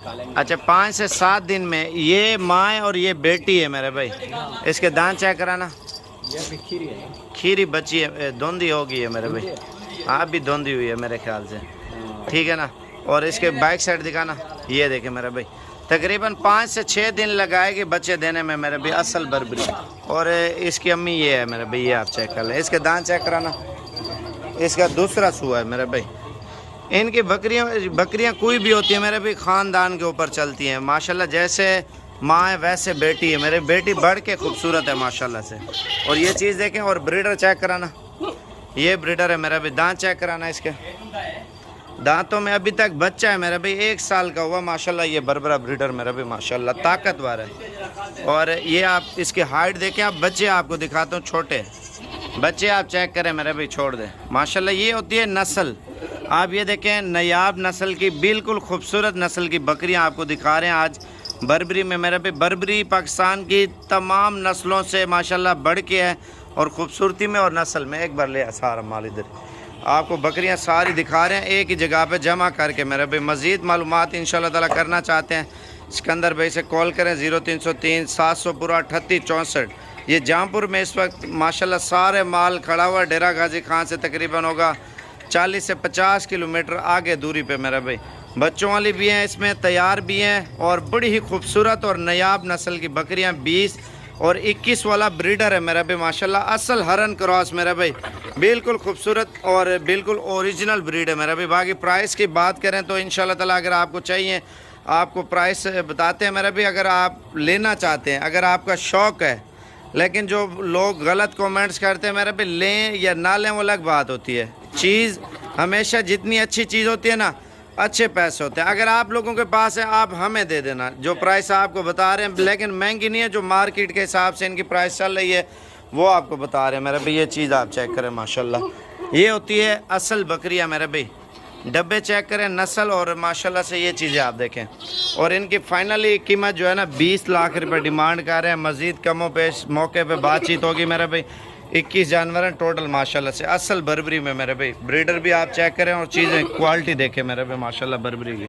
अच्छा 5 से 7 दिन में ये माँ है और ये बेटी है मेरे भाई। इसके दांत चेक कराना। ये खीरी है, खीरी बच्ची है, धुंधी हो गई है मेरे भाई। आप भी धुंधी हुई है मेरे ख्याल से, ठीक है ना। और इसके बैक साइड दिखाना। ये देखे मेरे भाई, तकरीबन 5 से 6 दिन लगाएगी बच्चे देने में मेरे भाई, असल बर्बरी। और इसकी अम्मी ये है मेरे भाई, ये आप चेक कर लें। इसके दांत चेक कराना। इसका दूसरा सुआ है मेरे भाई। इनकी बकरियां कोई भी होती है मेरे भाई, ख़ानदान के ऊपर चलती हैं माशाल्लाह। जैसे माँ है वैसे बेटी है मेरे, बेटी बढ़ के खूबसूरत है माशाल्लाह से। और ये चीज़ देखें। और ब्रीडर चेक कराना। ये ब्रीडर है मेरा भाई, दांत चेक कराना। इसके दांतों में अभी तक बच्चा है मेरा भाई, 1 साल का हुआ माशाल्लाह। ये बर्बरा ब्रीडर मेरा भाई माशाल्लाह ताकतवर है। और ये आप इसकी हाइट देखें। आप बच्चे आपको दिखाता हूँ, छोटे बच्चे आप चेक करें मेरे भाई, छोड़ दें माशाल्लाह। ये होती है नस्ल। आप ये देखें, नयाब नस्ल की बिल्कुल खूबसूरत नस्ल की बकरियां आपको दिखा रहे हैं आज बर्बरी में मेरे भाई। बर्बरी पाकिस्तान की तमाम नस्लों से माशाल्लाह बढ़ के है, और ख़ूबसूरती में और नस्ल में। एक बार ले सारा माल इधर आपको बकरियां सारी दिखा रहे हैं एक ही जगह पे जमा करके मेरे भाई। मज़ीद मालूमात इंशाल्लाह ताला करना चाहते हैं, सिकंदर भाई से कॉल करें 0303 700 पूरा 38 64। ये जहाँपुर में इस वक्त माशाल्लाह सारे माल खड़ा हुआ। डेरा गाजी खान से तकरीबन होगा 40 से 50 किलोमीटर आगे दूरी पे मेरा भाई। बच्चों वाली भी हैं इसमें, तैयार भी हैं, और बड़ी ही खूबसूरत और नयाब नस्ल की बकरियां 20 और 21 वाला ब्रीडर है मेरा भाई माशाल्लाह। असल हरन क्रॉस मेरा भाई, बिल्कुल खूबसूरत और बिल्कुल ओरिजिनल ब्रीड है मेरा भाई। बाकी प्राइस की बात करें तो इंशाल्लाह ताला अगर आपको चाहिए, आपको प्राइस बताते हैं मेरा भाई। अगर आप लेना चाहते हैं, अगर आपका शौक़ है, लेकिन जो लोग गलत कमेंट्स करते हैं मेरे पे, लें या ना लें वो अलग बात होती है। चीज़ हमेशा जितनी अच्छी चीज़ होती है ना, अच्छे पैसे होते हैं। अगर आप लोगों के पास है, आप हमें दे देना जो प्राइस आपको बता रहे हैं, लेकिन महंगी नहीं है। जो मार्केट के हिसाब से इनकी प्राइस चल रही है वो आपको बता रहे हैं मेरे भाई। ये चीज़ आप चेक करें माशाल्लाह, ये होती है असल बकरियाँ मेरे भाई। डब्बे चेक करें, नस्ल, और माशाल्लाह से ये चीज़ें आप देखें। और इनकी फाइनली कीमत जो है ना 20 लाख रुपए डिमांड कर रहे हैं। मज़ीद कमो पेश मौके पे बातचीत होगी मेरे भाई। 21 जानवर हैं टोटल माशाल्लाह से, असल बर्बरी में मेरे भाई। ब्रीडर भी आप चेक करें और चीज़ें क्वालिटी देखें मेरे भाई माशाल्लाह बर्बरी की।